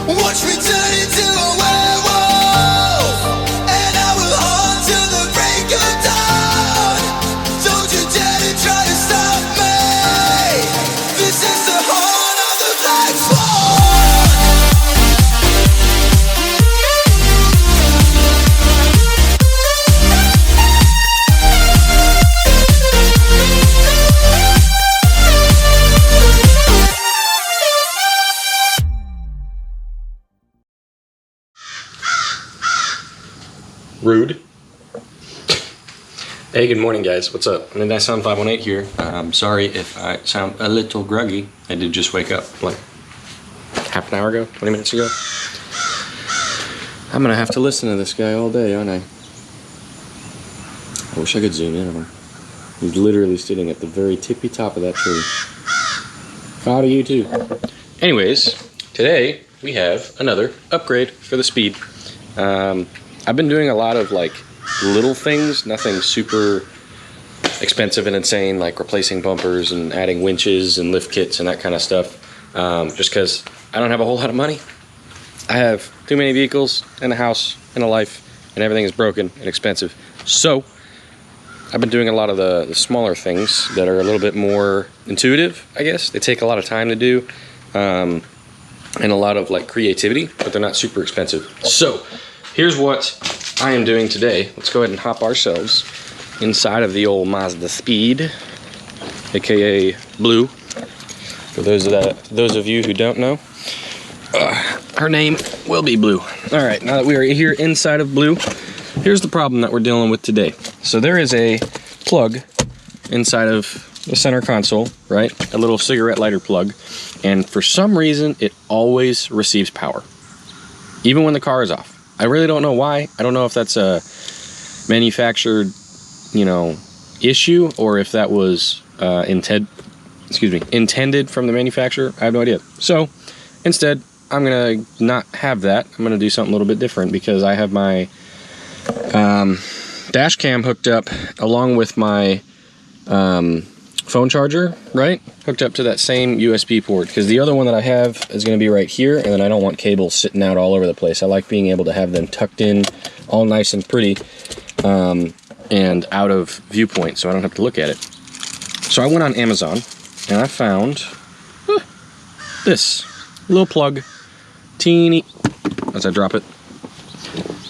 Watch me turn into a werewolf, and I will haunt till the break of dawn. Don't you dare to try to stop me. This is the horn of the Black Swan. Rude. Hey, good morning, guys. What's up? Midnight Sound 518 here. I'm sorry if I sound a little groggy. I did just wake up like half an hour ago, 20 minutes ago. I'm gonna have to listen to this guy all day, aren't I? I wish I could zoom in on him. He's literally sitting at the very tippy top of that tree. How do you too? Anyways, today we have another upgrade for the Speed. I've been doing a lot of like little things, nothing super expensive and insane, like replacing bumpers and adding winches and lift kits and that kind of stuff, just because I don't have a whole lot of money. I have too many vehicles and a house and a life, and everything is broken and expensive. So I've been doing a lot of the smaller things that are a little bit more intuitive, I guess. They take a lot of time to do, and a lot of like creativity, but they're not super expensive. So here's what I am doing today. Let's go ahead and hop ourselves inside of the old Mazdaspeed, aka Blue. For those of you who don't know, her name will be Blue. All right, now that we are here inside of Blue, here's the problem that we're dealing with today. So there is a plug inside of the center console, right? A little cigarette lighter plug, and for some reason, it always receives power, even when the car is off. I really don't know why. I don't know if that's a manufactured, issue, or if that was intended from the manufacturer. I have no idea. So instead, I'm gonna not have that. I'm gonna do something a little bit different, because I have my dash cam hooked up along with my phone charger, right? Hooked up to that same USB port, because the other one that I have is going to be right here, and then I don't want cables sitting out all over the place. I like being able to have them tucked in all nice and pretty, and out of viewpoint, so I don't have to look at it. So I went on Amazon and I found this little plug, teeny, as I drop it,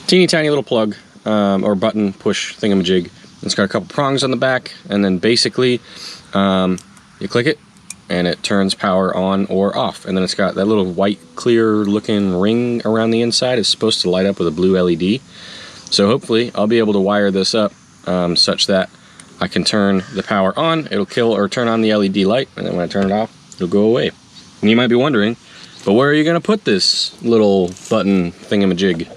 teeny tiny little plug, or button push thingamajig. It's got a couple prongs on the back, and then basically you click it and it turns power on or off, and then it's got that little white clear looking ring around the inside. It's supposed to light up with a blue LED. So hopefully I'll be able to wire this up such that I can turn the power on, it'll kill or turn on the LED light, and then when I turn it off, it'll go away. And you might be wondering, but where are you going to put this little button thingamajig?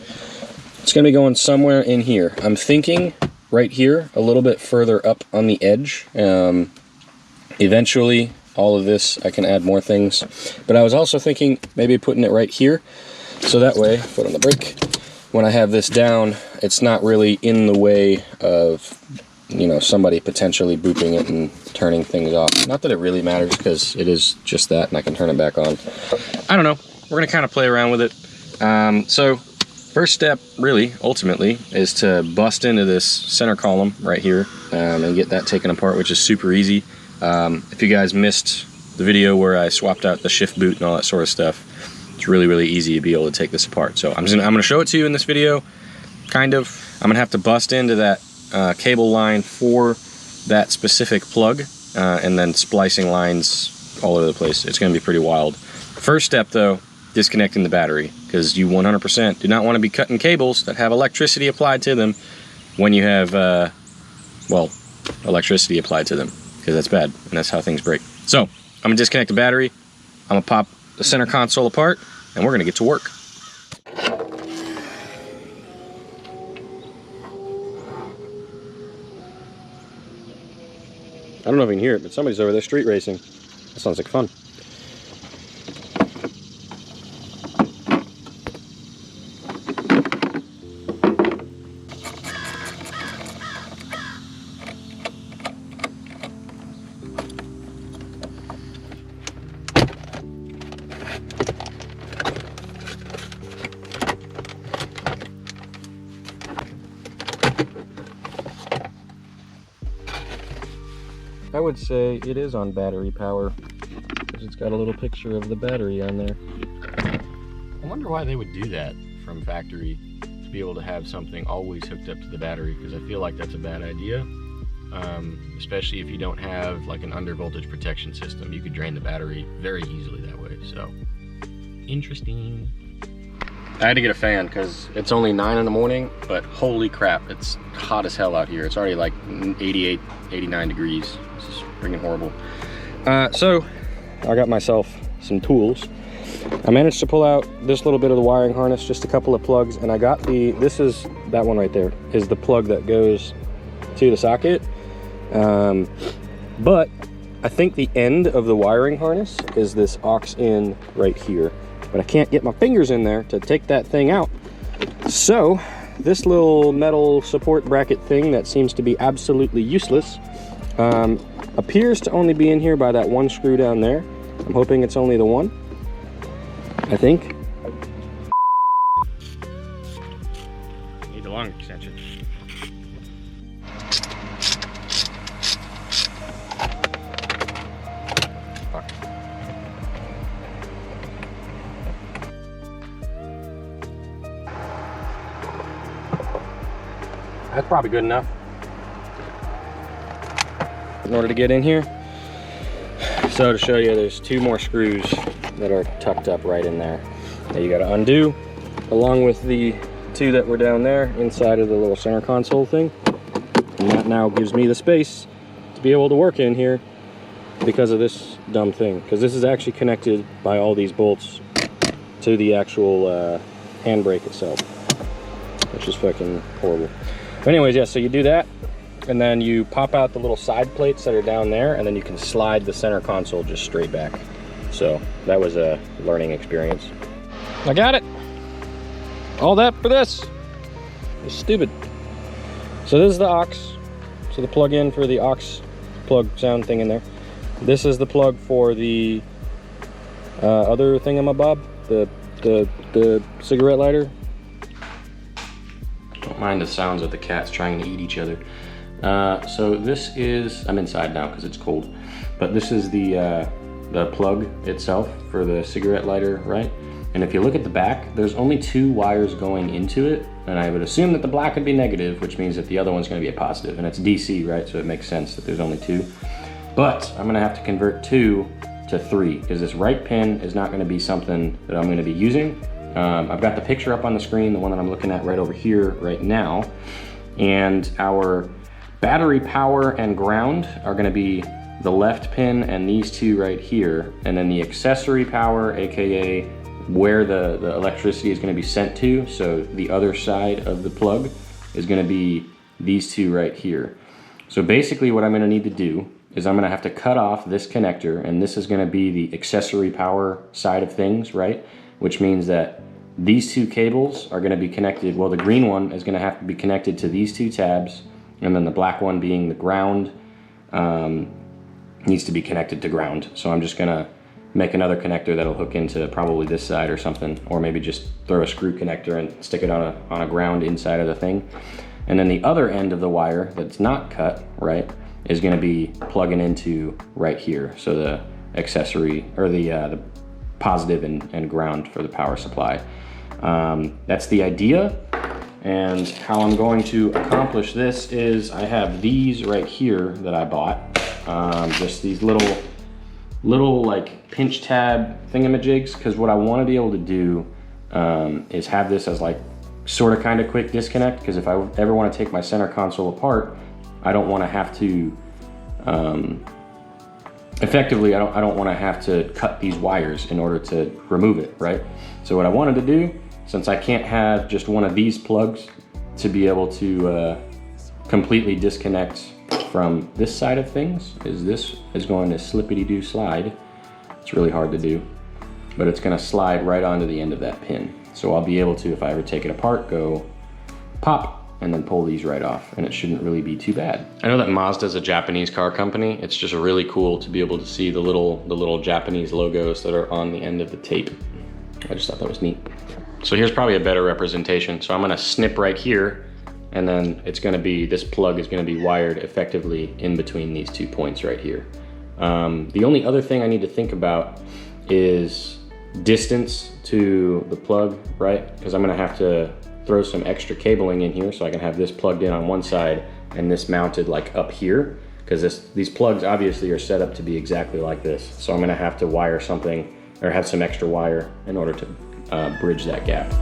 It's going to be going somewhere in here. I'm thinking right here, a little bit further up on the edge. Eventually, all of this, I can add more things. But I was also thinking maybe putting it right here, so that way, foot on the brake, when I have this down, it's not really in the way of, somebody potentially booping it and turning things off. Not that it really matters, because it is just that, and I can turn it back on. I don't know. We're going to kind of play around with it. So first step, really, ultimately, is to bust into this center column right here, and get that taken apart, which is super easy. If you guys missed the video where I swapped out the shift boot and all that sort of stuff, it's really, really easy to be able to take this apart. So I'm gonna show it to you in this video, kind of. I'm gonna have to bust into that cable line for that specific plug, and then splicing lines all over the place. It's gonna be pretty wild. First step though, disconnecting the battery, because you 100% do not want to be cutting cables that have electricity applied to them when you have, electricity applied to them, because that's bad, and that's how things break. So I'm gonna disconnect the battery, I'm gonna pop the center console apart, and we're gonna get to work. I don't know if you can hear it, but somebody's over there street racing. That sounds like fun. I would say it is on battery power, because it's got a little picture of the battery on there. I wonder why they would do that from factory, to be able to have something always hooked up to the battery, because I feel like that's a bad idea. Especially if you don't have like an under voltage protection system. You could drain the battery very easily that way, so interesting. I had to get a fan because it's only 9 in the morning, but holy crap, it's hot as hell out here. It's already like 88, 89 degrees. This is freaking horrible. So I got myself some tools. I managed to pull out this little bit of the wiring harness, just a couple of plugs, and I got this is, that one right there, is the plug that goes to the socket. But I think the end of the wiring harness is this aux in right here. But I can't get my fingers in there to take that thing out. So this little metal support bracket thing that seems to be absolutely useless appears to only be in here by that one screw down there. I'm hoping it's only the one, I think. Need the long extension. That's probably good enough in order to get in here. So to show you, there's 2 more screws that are tucked up right in there that you got to undo, along with the 2 that were down there inside of the little center console thing. And that now gives me the space to be able to work in here because of this dumb thing. Because this is actually connected by all these bolts to the actual handbrake itself, which is fucking horrible. But anyways, yeah, so you do that, and then you pop out the little side plates that are down there, and then you can slide the center console just straight back. So that was a learning experience. I got it. All that for this. It's stupid. So this is the aux. So the plug-in for the aux plug sound thing in there. This is the plug for the other thingamabob, the cigarette lighter. Don't mind the sounds of the cats trying to eat each other. So this is, I'm inside now because it's cold, but this is the plug itself for the cigarette lighter, right? And if you look at the back, there's only 2 wires going into it, and I would assume that the black would be negative, which means that the other one's going to be a positive, and it's DC, right? So it makes sense that there's only 2. But I'm going to have to convert 2 to 3 because this right pin is not going to be something that I'm going to be using. I've got the picture up on the screen, the one that I'm looking at right over here right now, and our battery power and ground are going to be the left pin and these 2 right here, and then the accessory power, aka where the electricity is going to be sent to, so the other side of the plug is going to be these 2 right here. So basically what I'm going to need to do is I'm going to have to cut off this connector, and this is going to be the accessory power side of things, right? Which means that these 2 cables are going to be connected, well, the green one is going to have to be connected to these 2 tabs, and then the black one, being the ground, needs to be connected to ground. So I'm just going to make another connector that'll hook into probably this side or something, or maybe just throw a screw connector and stick it on a ground inside of the thing. And then the other end of the wire that's not cut, right, is going to be plugging into right here. So the accessory, or the positive and ground for the power supply. That's the idea. And how I'm going to accomplish this is I have these right here that I bought. Just these little like pinch tab thingamajigs, because what I want to be able to do is have this as like sort of kind of quick disconnect, because if I ever want to take my center console apart, I don't want to have to effectively I don't want to have to cut these wires in order to remove it, right? So what I wanted to do, since I can't have just one of these plugs to be able to completely disconnect from this side of things, is this is going to slippity-doo slide. It's really hard to do, but it's going to slide right onto the end of that pin. So I'll be able to, if I ever take it apart, go pop and then pull these right off, and it shouldn't really be too bad. I know that Mazda is a Japanese car company. It's just really cool to be able to see the little Japanese logos that are on the end of the tape. I just thought that was neat. So here's probably a better representation. So I'm gonna snip right here, and then it's gonna be, this plug is gonna be wired effectively in between these 2 points right here. The only other thing I need to think about is distance to the plug, right? Because I'm gonna have to throw some extra cabling in here so I can have this plugged in on one side and this mounted like up here, because these plugs obviously are set up to be exactly like this. So I'm gonna have to wire something or have some extra wire in order to bridge that gap.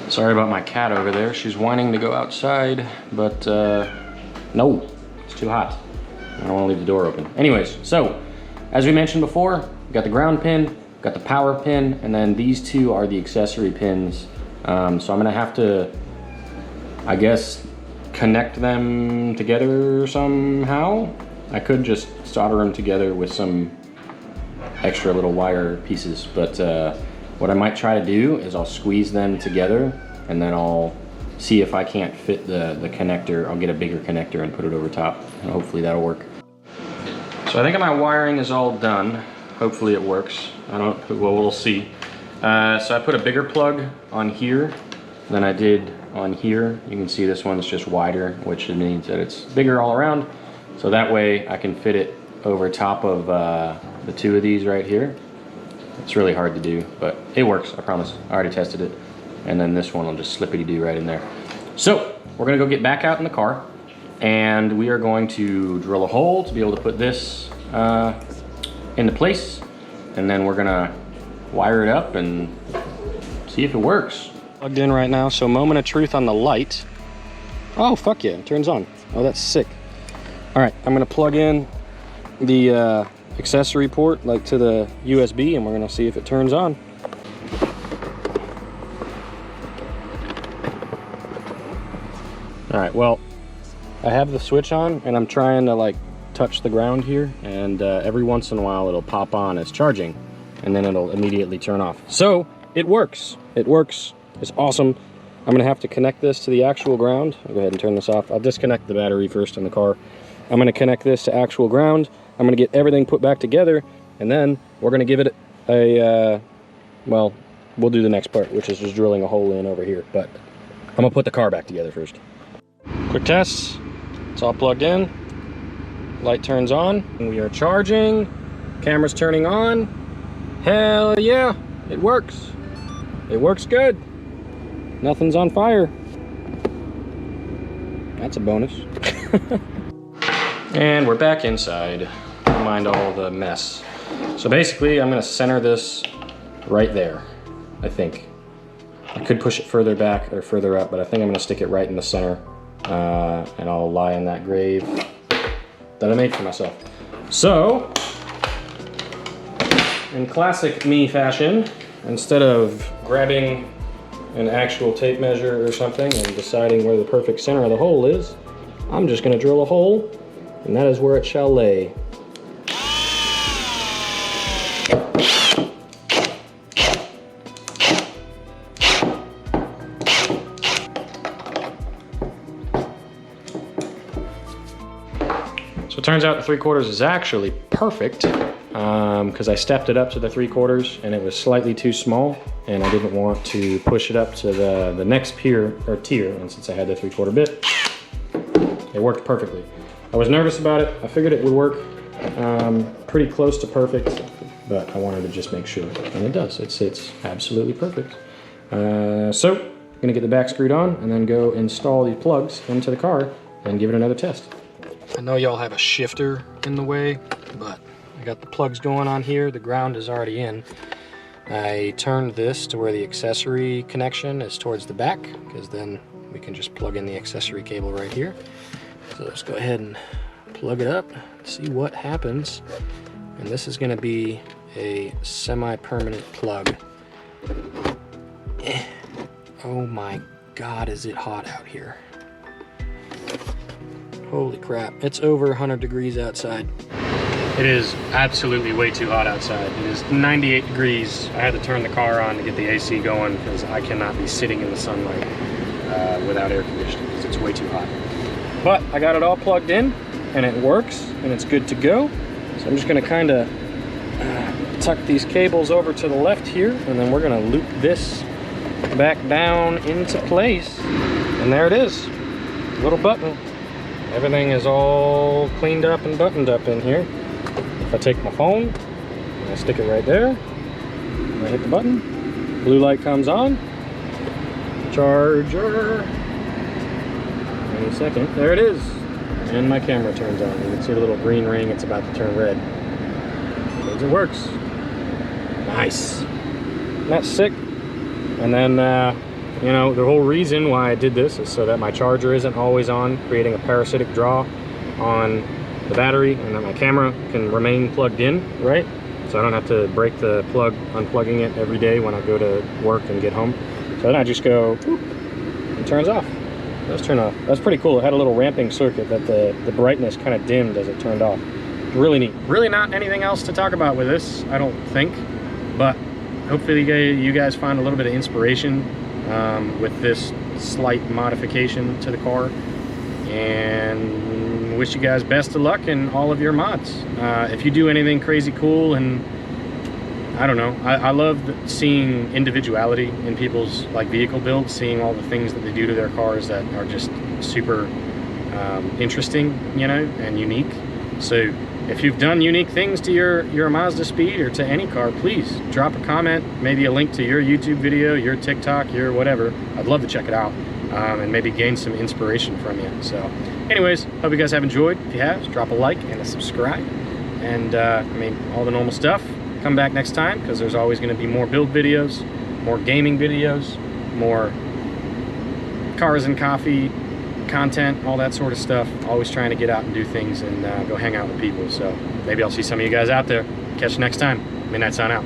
Sorry about my cat over there. She's whining to go outside, but no, it's too hot. I don't want to leave the door open. Anyways, so as we mentioned before, we've got the ground pin, we've got the power pin, and then these two are the accessory pins. So I'm gonna have to, I guess, connect them together somehow. I could just solder them together with some extra little wire pieces, but what I might try to do is I'll squeeze them together and then I'll see if I can't fit the connector. I'll get a bigger connector and put it over top, and hopefully that'll work. So I think my wiring is all done. Hopefully it works. Well, we'll see. So I put a bigger plug on here than I did on here. You can see this one's just wider, which means that it's bigger all around. So that way I can fit it over top of the two of these right here. It's really hard to do, but it works, I promise. I already tested it. And then this one will just slippity-do right in there. So we're gonna go get back out in the car, and we are going to drill a hole to be able to put this into place, and then we're gonna wire it up and see if it works. Plugged in right now, so moment of truth on the light. Oh, fuck yeah, it turns on. Oh, that's sick. All right, I'm gonna plug in the accessory port like to the USB, and we're gonna see if it turns on. All right, well, I have the switch on and I'm trying to like touch the ground here, and every once in a while it'll pop on as charging and then it'll immediately turn off. So it works. It works. It's awesome. I'm gonna have to connect this to the actual ground. I'll go ahead and turn this off. I'll disconnect the battery first in the car. I'm gonna connect this to actual ground. I'm gonna get everything put back together, and then we're gonna give it a, well, we'll do the next part, which is just drilling a hole in over here, but I'm gonna put the car back together first. Quick test, it's all plugged in. Light turns on, we are charging, camera's turning on. Hell yeah, it works. It works good. Nothing's on fire. That's a bonus. And we're back inside. Don't mind all the mess. So basically, I'm gonna center this right there, I think. I could push it further back or further up, but I think I'm gonna stick it right in the center, and I'll lie in that grave that I made for myself. So, in classic me fashion, instead of grabbing an actual tape measure or something and deciding where the perfect center of the hole is, I'm just gonna drill a hole, and that is where it shall lay. So it turns out the 3/4 is actually perfect, because I stepped it up to the 3/4 and it was slightly too small, and I didn't want to push it up to the next tier, and since I had the 3/4 bit, it worked perfectly. I was nervous about it. I figured it would work pretty close to perfect, but I wanted to just make sure, and it does. It's absolutely perfect. So I'm gonna get the back screwed on and then go install these plugs into the car and give it another test. I know y'all have a shifter in the way, but I got the plugs going on here. The ground is already in. I turned this to where the accessory connection is towards the back, because then we can just plug in the accessory cable right here. So let's go ahead and plug it up, see what happens. And this is gonna be a semi-permanent plug. Oh my God, is it hot out here. Holy crap, it's over 100 degrees outside. It is absolutely way too hot outside. It is 98 degrees. I had to turn the car on to get the AC going because I cannot be sitting in the sunlight without air conditioning because it's way too hot. But I got it all plugged in and it works and it's good to go. So I'm just gonna kind of tuck these cables over to the left here, and then we're gonna loop this back down into place. And there it is, little button. Everything is all cleaned up and buttoned up in here. If I take my phone and I stick it right there, and I hit the button, blue light comes on, charger, any second, there it is. And my camera turns on. You can see the little green ring, it's about to turn red. Means it works. Nice. That's sick. And then, you know, the whole reason why I did this is so that my charger isn't always on, creating a parasitic draw on the battery, and that my camera can remain plugged in, right? So I don't have to break the plug, unplugging it every day when I go to work and get home. So then I just go, whoop, it turns off. Let's turn off. That's pretty cool. It had a little ramping circuit that the brightness kind of dimmed as it turned off. Really neat. Really not anything else to talk about with this, I don't think, but hopefully you guys find a little bit of inspiration with this slight modification to the car, and wish you guys best of luck in all of your mods. If you do anything crazy cool, and I don't know, I love seeing individuality in people's like vehicle builds, seeing all the things that they do to their cars that are just super interesting, you know, and unique. So if you've done unique things to your Mazdaspeed or to any car, please drop a comment, maybe a link to your YouTube video, your TikTok, your whatever. I'd love to check it out and maybe gain some inspiration from you. So anyways, hope you guys have enjoyed. If you have, drop a like and a subscribe. And I mean, all the normal stuff. Come back next time, because there's always going to be more build videos, more gaming videos, more cars and coffee content, all that sort of stuff. Always trying to get out and do things and go hang out with people. So maybe I'll see some of you guys out there. Catch you next time. Midnight sign out.